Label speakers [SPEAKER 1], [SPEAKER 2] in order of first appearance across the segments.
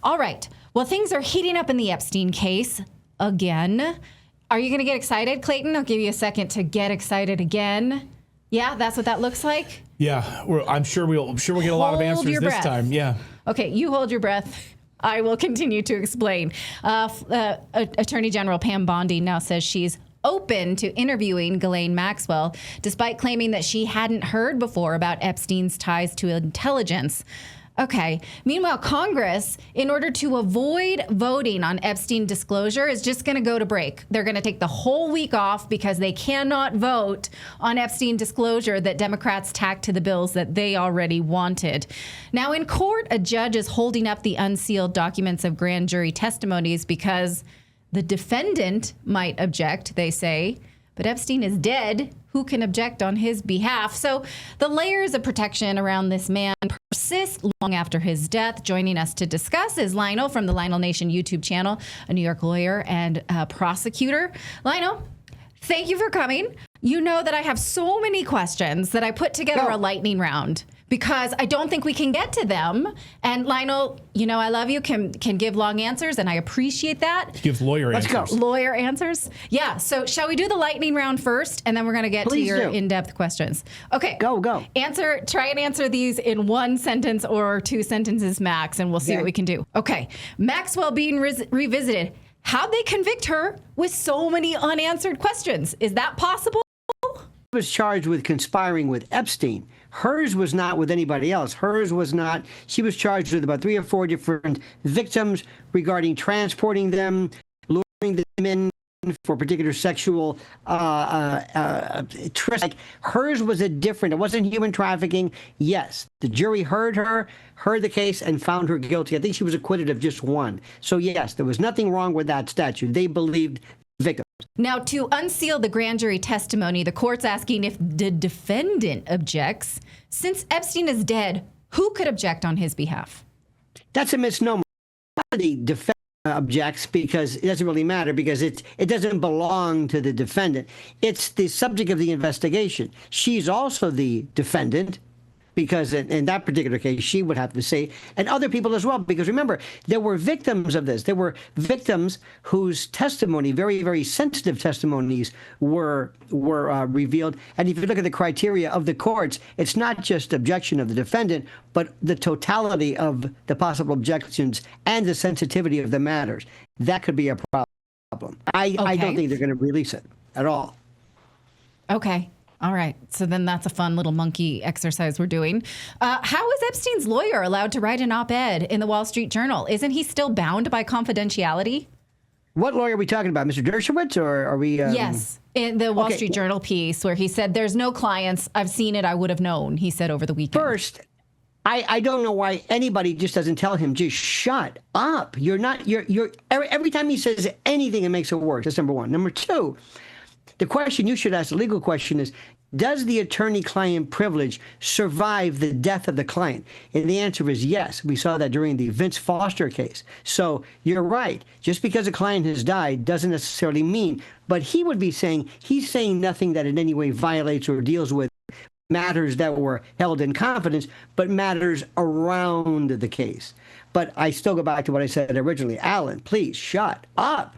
[SPEAKER 1] All right. Well, things are heating up in the Epstein case again. Are you going to get excited, Clayton? I'll give you a second to get excited again. Yeah, that's what that looks like?
[SPEAKER 2] Yeah, I'm sure we'll get a lot of answers this time. Yeah.
[SPEAKER 1] Okay, you hold your breath. I will continue to explain. Attorney General Pam Bondi now says she's open to interviewing Ghislaine Maxwell, despite claiming that she hadn't heard before about Epstein's ties to intelligence. Okay. Meanwhile, Congress, in order to avoid voting on Epstein disclosure, is just going to go to break. They're going to take the whole week off because they cannot vote on Epstein disclosure that Democrats tacked to the bills that they already wanted. Now, in court, a judge is holding up the unsealed documents of grand jury testimonies because the defendant might object, they say, but Epstein is dead. Who can object on his behalf? So the layers of protection around this man persist long after his death. Joining us to discuss is Lionel from the Lionel Nation YouTube channel, a New York lawyer and prosecutor. Lionel, thank you for coming. You know that I have so many questions that I put together a lightning round because I don't think we can get to them. And Lionel, you know I love you, can give long answers, and I appreciate that.
[SPEAKER 2] Give lawyer answers.
[SPEAKER 1] Let's go. Lawyer answers. Yeah, so shall we do the lightning round first, and then we're going to get to your in-depth questions. Okay.
[SPEAKER 3] Go.
[SPEAKER 1] Try and answer these in one sentence or two sentences max, and we'll see what we can do. Okay. Maxwell being revisited. How'd they convict her with so many unanswered questions? Is that possible?
[SPEAKER 3] Was charged with conspiring with Epstein. Hers was not with anybody else. Hers was not. She was charged with about 3 or 4 different victims regarding transporting them, luring them in for particular sexual trysts. Like hers was a different. It wasn't human trafficking. Yes, the jury heard the case, and found her guilty. I think she was acquitted of just one. So yes, there was nothing wrong with that statute. They believed victims.
[SPEAKER 1] Now, to unseal the grand jury testimony, the court's asking if the defendant objects. Since Epstein is dead, who could object on his behalf?
[SPEAKER 3] That's a misnomer. The defendant objects because it doesn't really matter, because it doesn't belong to the defendant. It's the subject of the investigation. She's also the defendant, because in that particular case, she would have to say, and other people as well, because remember, there were victims of this. There were victims whose testimony, very, very sensitive testimonies, were revealed. And if you look at the criteria of the courts, it's not just objection of the defendant, but the totality of the possible objections and the sensitivity of the matters. That could be a problem. I don't think they're going to release it at all.
[SPEAKER 1] Okay. All right. So then that's a fun little monkey exercise we're doing. How is Epstein's lawyer allowed to write an op-ed in the Wall Street Journal? Isn't he still bound by confidentiality?
[SPEAKER 3] What lawyer are we talking about? Mr. Dershowitz, or are we?
[SPEAKER 1] Yes. In the Wall Street Journal piece where he said, there's no clients. I've seen it. I would have known, he said over the weekend.
[SPEAKER 3] First, I don't know why anybody just doesn't tell him, just shut up. Every time he says anything, it makes it worse. That's number one. Number two, the question you should ask, the legal question is, does the attorney-client privilege survive the death of the client? And the answer is yes. We saw that during the Vince Foster case. So you're right. Just because a client has died doesn't necessarily mean, but he would be saying, he's saying nothing that in any way violates or deals with matters that were held in confidence, but matters around the case. But I still go back to what I said originally. Alan, please shut up.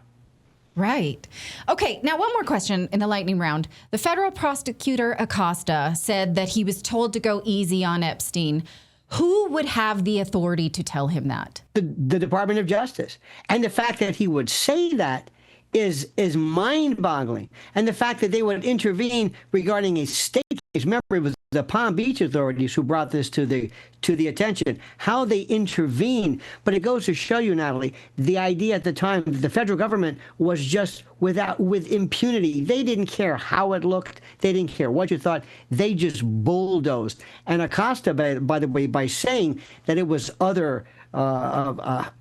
[SPEAKER 1] Right. Okay. Now, one more question in the lightning round. The federal prosecutor Acosta said that he was told to go easy on Epstein. Who would have the authority to tell him that?
[SPEAKER 3] The Department of Justice. And the fact that he would say that is mind-boggling. And the fact that they would intervene regarding a state case. Remember, it was the Palm Beach authorities who brought this to the attention, how they intervened. But it goes to show you, Natalie, the idea at the time that the federal government was just with impunity. They didn't care how it looked. They didn't care what you thought. They just bulldozed. And Acosta, by the way, by saying that it was a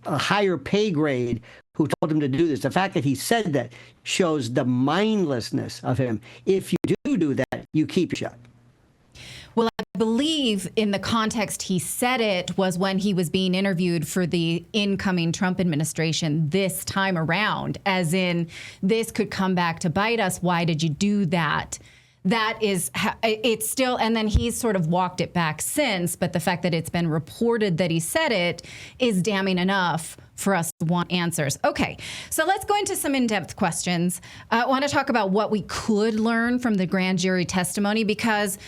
[SPEAKER 3] higher pay grade who told him to do this, the fact that he said that shows the mindlessness of him. If you do that, you keep shut.
[SPEAKER 1] Well, I believe in the context he said it was when he was being interviewed for the incoming Trump administration this time around, as in, this could come back to bite us. Why did you do that? that is, it's still, and then he's sort of walked it back since, but the fact that it's been reported that he said it is damning enough for us to want answers. Okay, so let's go into some in-depth questions. I want to talk about what we could learn from the grand jury testimony, because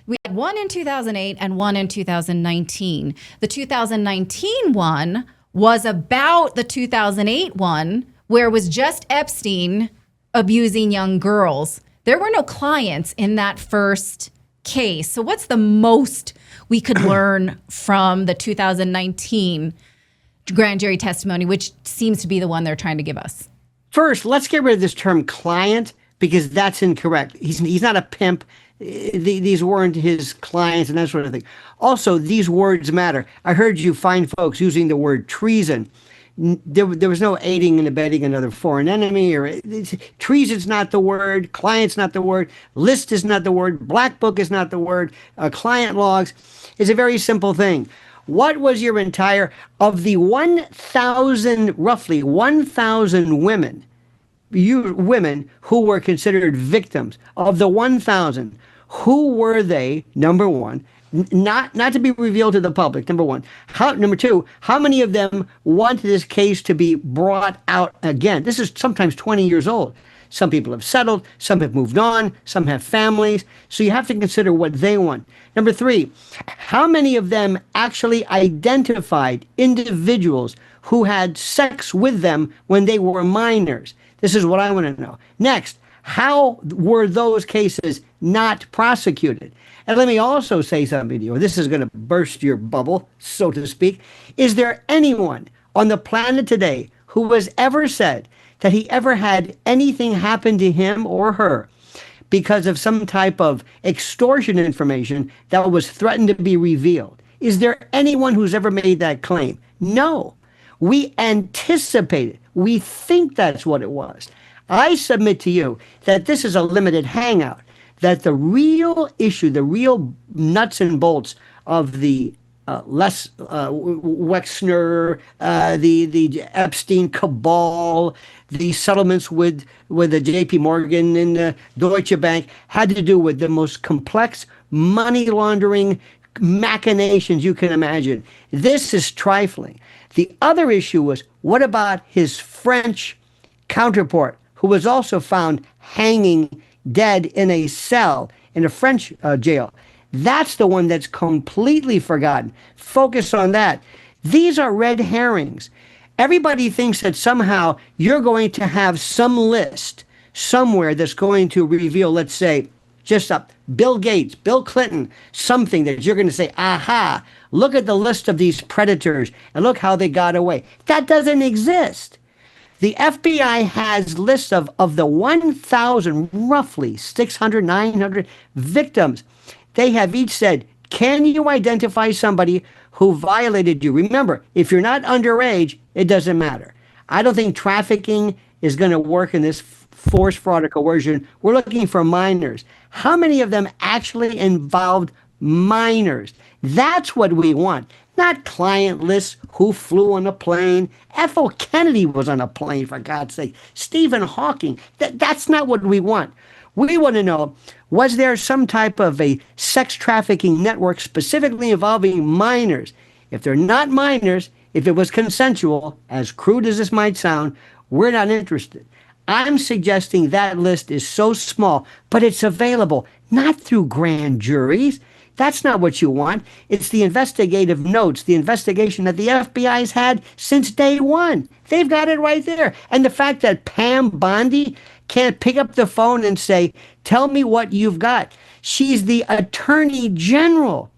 [SPEAKER 1] we had one in 2008 and one in 2019. The 2019 one was about the 2008 one, where it was just Epstein abusing young girls. There were no clients in that first case. So what's the most we could learn from the 2019 grand jury testimony, which seems to be the one they're trying to give us?
[SPEAKER 3] First, let's get rid of this term client, because that's incorrect. He's not a pimp. These weren't his clients and that sort of thing. Also, these words matter. I heard you fine folks using the word treason. There was no aiding and abetting another foreign enemy, or treason's not the word, client's not the word, list is not the word, black book is not the word, client logs is a very simple thing. What was your entire, of the 1,000, roughly 1,000 women who were considered victims, of the 1,000, who were they, number one, not to be revealed to the public, number one. Number two, how many of them want this case to be brought out again? This is sometimes 20 years old. Some people have settled, some have moved on, some have families. So you have to consider what they want. Number three, how many of them actually identified individuals who had sex with them when they were minors? This is what I want to know. Next, how were those cases not prosecuted? And let me also say something to you. This is going to burst your bubble, so to speak. Is there anyone on the planet today who has ever said that he ever had anything happen to him or her because of some type of extortion information that was threatened to be revealed? Is there anyone who's ever made that claim? No. We anticipate it. We think that's what it was. I submit to you that this is a limited hangout, that the real issue, the real nuts and bolts of the Wexner, the Epstein cabal, the settlements with the J.P. Morgan and the Deutsche Bank had to do with the most complex money laundering machinations you can imagine. This is trifling. The other issue was, what about his French counterpart, who was also found hanging dead in a cell in a French jail? That's the one that's completely forgotten. Focus on that. These are red herrings. Everybody thinks that somehow you're going to have some list somewhere that's going to reveal, let's say, just up Bill Gates, Bill Clinton, something that you're going to say, aha, look at the list of these predators and look how they got away. That doesn't exist. The FBI has lists of the 1,000, roughly 600, 900 victims. They have each said, can you identify somebody who violated you? Remember, if you're not underage, it doesn't matter. I don't think trafficking is going to work in this force, fraud, or coercion. We're looking for minors. How many of them actually involved minors? That's what we want. Not client lists, who flew on a plane. F.O. Kennedy was on a plane, for God's sake. Stephen Hawking. That's not what we want. We want to know, was there some type of a sex trafficking network specifically involving minors? If they're not minors, if it was consensual, as crude as this might sound, we're not interested. I'm suggesting that list is so small, but it's available, not through grand juries. That's not what you want. It's the investigative notes, the investigation that the FBI's had since day one. They've got it right there. And the fact that Pam Bondi can't pick up the phone and say, tell me what you've got. She's the attorney general.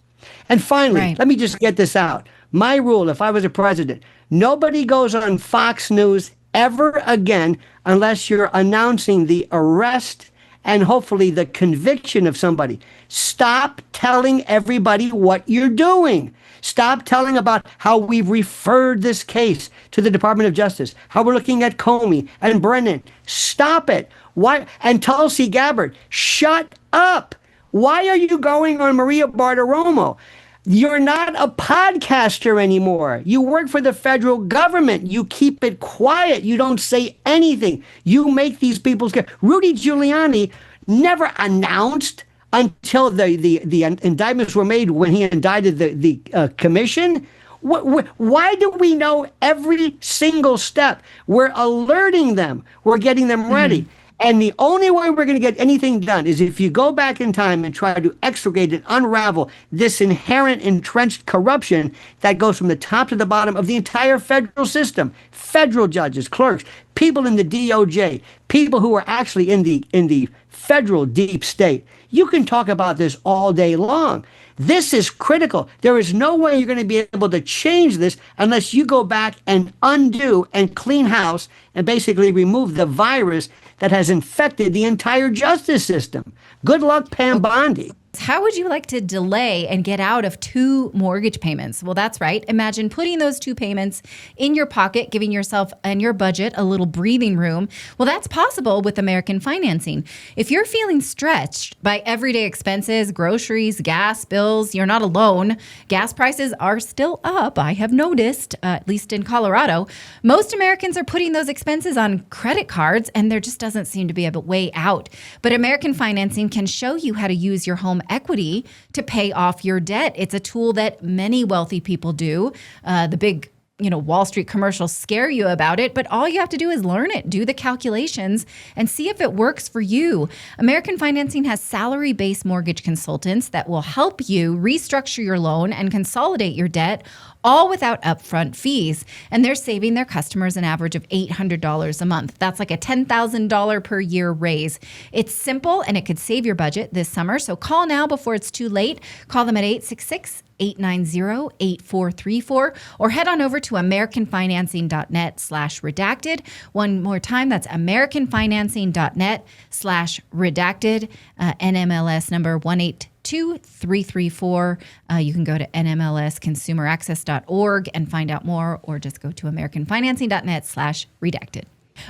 [SPEAKER 3] And finally, Let me just get this out. My rule, if I was a president, nobody goes on Fox News ever again unless you're announcing the arrest and hopefully the conviction of somebody. Stop telling everybody what you're doing. Stop telling about how we've referred this case to the Department of Justice, how we're looking at Comey and Brennan. Stop it. Why? And Tulsi Gabbard, shut up. Why are you going on Maria Bartiromo? You're not a podcaster anymore. You work for the federal government. You keep it quiet. You don't say anything. You make these people scared. Rudy Giuliani never announced until the indictments were made when he indicted the commission. Why do we know every single step? We're alerting them. We're getting them ready. And the only way we're going to get anything done is if you go back in time and try to extricate and unravel this inherent entrenched corruption that goes from the top to the bottom of the entire federal system. Federal judges, clerks, people in the DOJ, people who are actually in the federal deep state. You can talk about this all day long. This is critical. There is no way you're going to be able to change this unless you go back and undo and clean house and basically remove the virus that has infected the entire justice system. Good luck, Pam Bondi.
[SPEAKER 1] How would you like to delay and get out of 2 mortgage payments? Well, that's right. Imagine putting those 2 payments in your pocket, giving yourself and your budget a little breathing room. Well, that's possible with American Financing. If you're feeling stretched by everyday expenses, groceries, gas bills, you're not alone. Gas prices are still up, I have noticed, at least in Colorado. Most Americans are putting those expenses on credit cards, and there just doesn't seem to be a way out. But American Financing can show you how to use your home equity to pay off your debt. It's a tool that many wealthy people do. The big Wall Street commercials scare you about it, but all you have to do is learn it, do the calculations, and see if it works for you. American Financing has salary-based mortgage consultants that will help you restructure your loan and consolidate your debt, all without upfront fees. And they're saving their customers an average of $800 a month. That's like a $10,000 per year raise. It's simple, and it could save your budget this summer. So call now before it's too late. Call them at 866-890-8434 or head on over to americanfinancing.net/redacted. One more time, that's americanfinancing.net/redacted, NMLS number 182334. You can go to nmlsconsumeraccess.org and find out more, or just go to americanfinancing.net/redacted.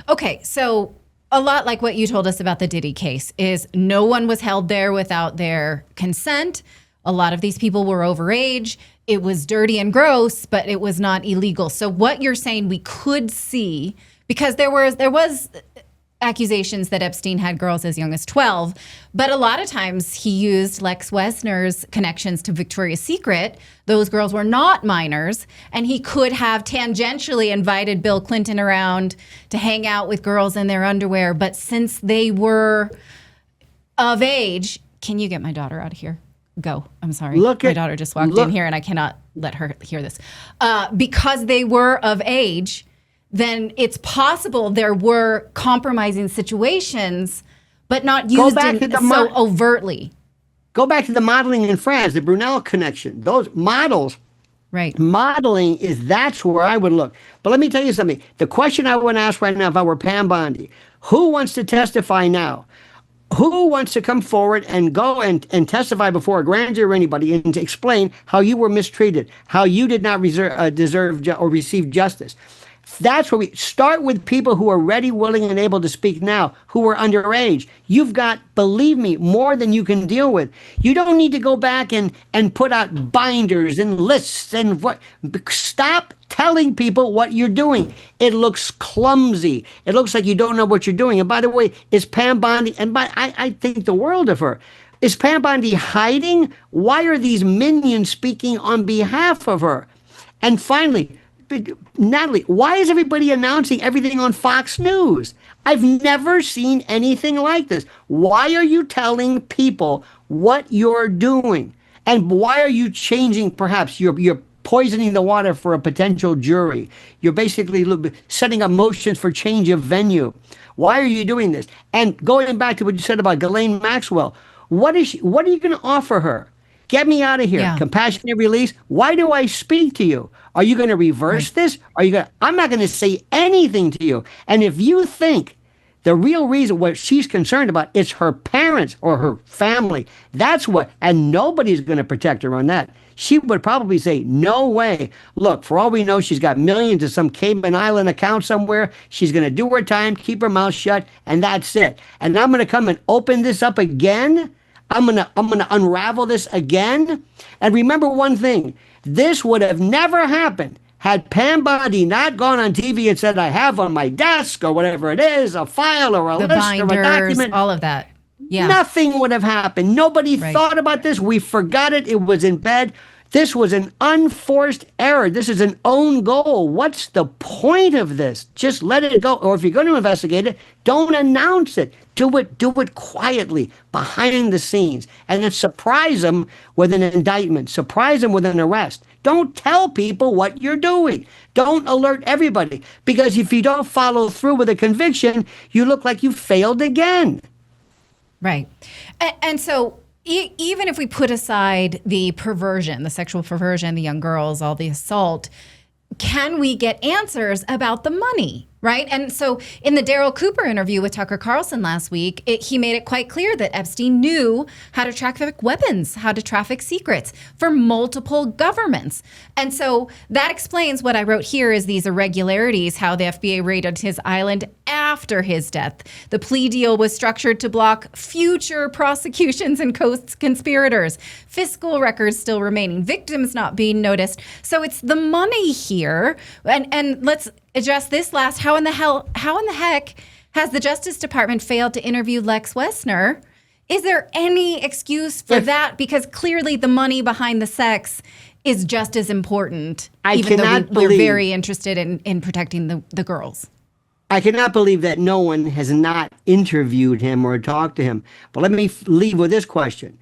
[SPEAKER 1] Okay, so a lot like what you told us about the Diddy case is no one was held there without their consent. A lot of these people were overage. It was dirty and gross, but it was not illegal. So what you're saying we could see, because there was accusations that Epstein had girls as young as 12, but a lot of times he used Lex Wessner's connections to Victoria's Secret. Those girls were not minors, and he could have tangentially invited Bill Clinton around to hang out with girls in their underwear. But since they were of age, can you get my daughter out of here? Go. I'm sorry. My daughter just walked in here and I cannot let her hear this. Because they were of age, then it's possible there were compromising situations, but not used so overtly.
[SPEAKER 3] Go back to the modeling in France, the Brunel connection. Those models,
[SPEAKER 1] right?
[SPEAKER 3] Modeling that's where I would look. But let me tell you something. The question I would ask right now if I were Pam Bondi, who wants to testify now? Who wants to come forward and go and testify before a grand jury or anybody and to explain how you were mistreated, how you did not deserve or receive justice? That's where we start, with people who are ready, willing, and able to speak now, who are underage. You've got, believe me, more than you can deal with. You don't need to go back and put out binders and lists and what. Stop telling people what you're doing. It looks clumsy. It looks like you don't know what you're doing. And by the way, is Pam Bondi, I think the world of her, is Pam Bondi hiding? Why are these minions speaking on behalf of her? And finally, Natali, why is everybody announcing everything on Fox News? I've never seen anything like this. Why are you telling people what you're doing? And why are you changing, perhaps, you're poisoning the water for a potential jury? You're basically setting up motions for change of venue. Why are you doing this? And going back to what you said about Ghislaine Maxwell, what are you going to offer her? Get me out of here. Yeah. Compassionate release. Why do I speak to you? Are you going to reverse this? I'm not going to say anything to you. And if you think the real reason what she's concerned about is her parents or her family, and nobody's going to protect her on that. She would probably say, no way. Look, for all we know, she's got millions of some Cayman Island account somewhere. She's going to do her time, keep her mouth shut, and that's it. And I'm going to come and open this up again. I'm gonna unravel this again. And remember one thing, this would have never happened had Pam Bondi not gone on TV and said, I have on my desk or whatever it is, a file or a list
[SPEAKER 1] binders,
[SPEAKER 3] or a document.
[SPEAKER 1] All of that. Yeah.
[SPEAKER 3] Nothing would have happened. Nobody
[SPEAKER 1] Right.
[SPEAKER 3] thought about this. We forgot it. It was in bed. This was an unforced error. This is an own goal. What's the point of this? Just let it go. Or if you're going to investigate it, don't announce it. Do it quietly, behind the scenes, and then surprise them with an indictment. Surprise them with an arrest. Don't tell people what you're doing. Don't alert everybody. Because if you don't follow through with a conviction, you look like you failed again.
[SPEAKER 1] Right. And so even if we put aside the perversion, the sexual perversion, the young girls, all the assault, can we get answers about the money? Right. And so in the Daryl Cooper interview with Tucker Carlson last week, he made it quite clear that Epstein knew how to traffic weapons, how to traffic secrets for multiple governments. And so that explains what I wrote here is these irregularities, how the FBI raided his island after his death. The plea deal was structured to block future prosecutions and co-conspirators, fiscal records still remaining, victims not being noticed. So it's the money here. And let's address this last. How in the heck has the Justice Department failed to interview Lex Wessner? Is there any excuse for that? Because clearly the money behind the sex is just as important, even though we're very interested in protecting the girls.
[SPEAKER 3] I cannot believe that no one has not interviewed him or talked to him. But let me leave with this question.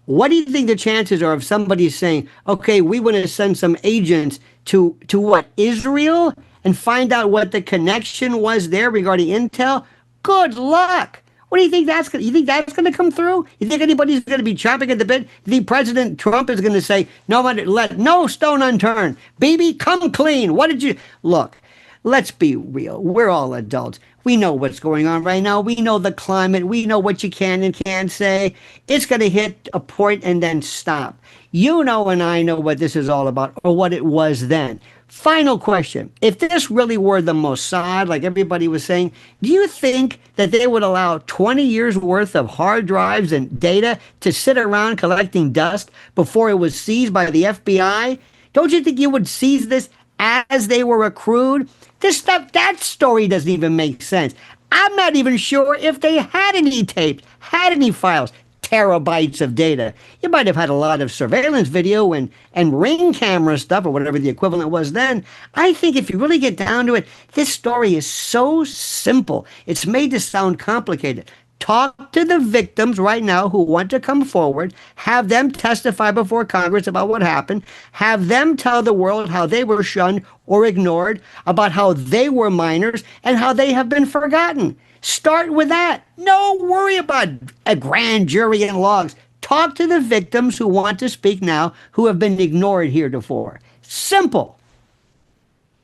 [SPEAKER 3] What do you think the chances are of somebody saying, okay, we want to send some agents to what, Israel, and find out what the connection was there regarding intel? Good luck. What do you think that's going? You think that's going to come through? You think anybody's going to be chomping at the bit? You think President Trump is going to say, let no stone unturned? Baby, come clean. What did you look? Let's be real. We're all adults. We know what's going on right now. We know the climate. We know what you can and can't say. It's going to hit a point and then stop. You know and I know what this is all about, or what it was then. Final question. If this really were the Mossad, like everybody was saying, do you think that they would allow 20 years worth of hard drives and data to sit around collecting dust before it was seized by the FBI? Don't you think you would seize this as they were accrued? This stuff, that story doesn't even make sense. I'm not even sure if they had any tapes, had any files, terabytes of data. You might have had a lot of surveillance video and ring camera stuff or whatever the equivalent was then. I think if you really get down to it, this story is so simple. It's made to sound complicated. Talk to the victims right now who want to come forward, have them testify before Congress about what happened, have them tell the world how they were shunned or ignored, about how they were minors and how they have been forgotten. Start with that. No worry about a grand jury and logs. Talk to the victims who want to speak now, who have been ignored heretofore. Simple.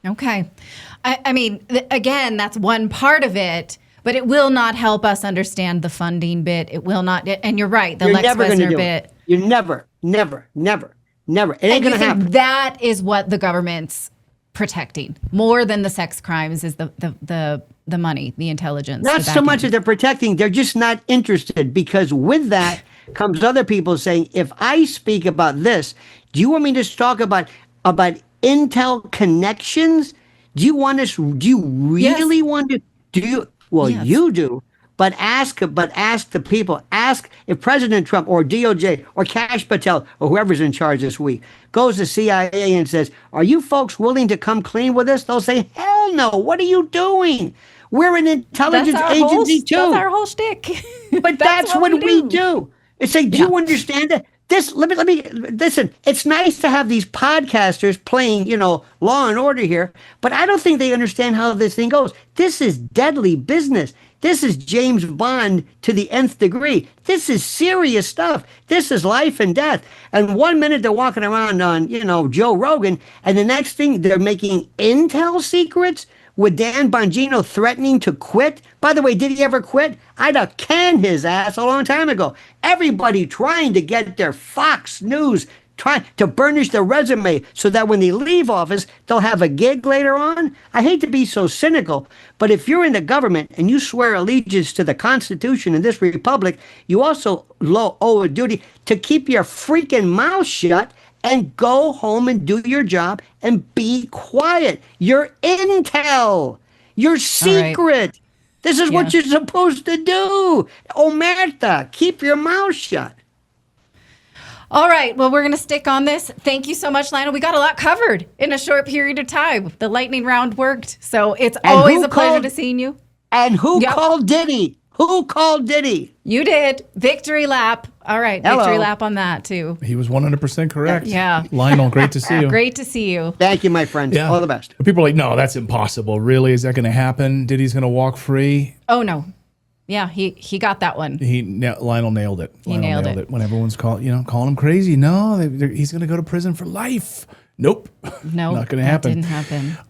[SPEAKER 1] Okay. I mean, again, that's one part of it. But it will not help us understand the funding bit. It will not. And you're right. The Lex Wessner bit.
[SPEAKER 3] You're never. It ain't going to happen.
[SPEAKER 1] That is what the government's protecting more than the sex crimes is the money, the intelligence.
[SPEAKER 3] Not so much as they're protecting. They're just not interested, because with that comes other people saying, if I speak about this, do you want me to talk about intel connections? Do you really want to? Do you? Well, yes. You do, but ask the people. Ask if President Trump or DOJ or Kash Patel or whoever's in charge this week goes to CIA and says, "Are you folks willing to come clean with this?" They'll say, "Hell no! What are you doing? We're an intelligence agency too.
[SPEAKER 1] That's our whole shtick."
[SPEAKER 3] But that's what we do. It's like, do you understand that? Let me listen. It's nice to have these podcasters playing, Law and Order here, but I don't think they understand how this thing goes. This is deadly business. This is James Bond to the nth degree. This is serious stuff. This is life and death. And 1 minute they're walking around on, Joe Rogan, and the next thing they're making intel secrets with Dan Bongino threatening to quit. By the way, did he ever quit? I'd have canned his ass a long time ago. Everybody trying to get their Fox News, trying to burnish their resume so that when they leave office, they'll have a gig later on. I hate to be so cynical, but if you're in the government and you swear allegiance to the Constitution in this republic, you also owe a duty to keep your freaking mouth shut and go home and do your job and be quiet. Your intel, your secret. Right. This is what you're supposed to do. Omerta, keep your mouth shut.
[SPEAKER 1] All right. Well, we're going to stick on this. Thank you so much, Lionel. We got a lot covered in a short period of time. The lightning round worked. So it's always a pleasure to see you.
[SPEAKER 3] And who called Diddy? Who called Diddy?
[SPEAKER 1] You did. Victory lap. All right.
[SPEAKER 3] Hello.
[SPEAKER 1] Victory lap on that, too.
[SPEAKER 2] He was 100% correct.
[SPEAKER 1] Yeah.
[SPEAKER 2] Lionel, great to see you.
[SPEAKER 1] Great to see you.
[SPEAKER 3] Thank you, my friends.
[SPEAKER 2] Yeah.
[SPEAKER 3] All the best.
[SPEAKER 2] People are like, no, that's impossible. Really? Is that going to happen? Diddy's going to walk free?
[SPEAKER 1] Oh, no. Yeah, he got that one.
[SPEAKER 2] Lionel nailed it.
[SPEAKER 1] He nailed it.
[SPEAKER 2] When everyone's calling him crazy. No, he's going to go to prison for life. Nope.
[SPEAKER 1] No,
[SPEAKER 2] not going to happen.
[SPEAKER 1] Didn't happen.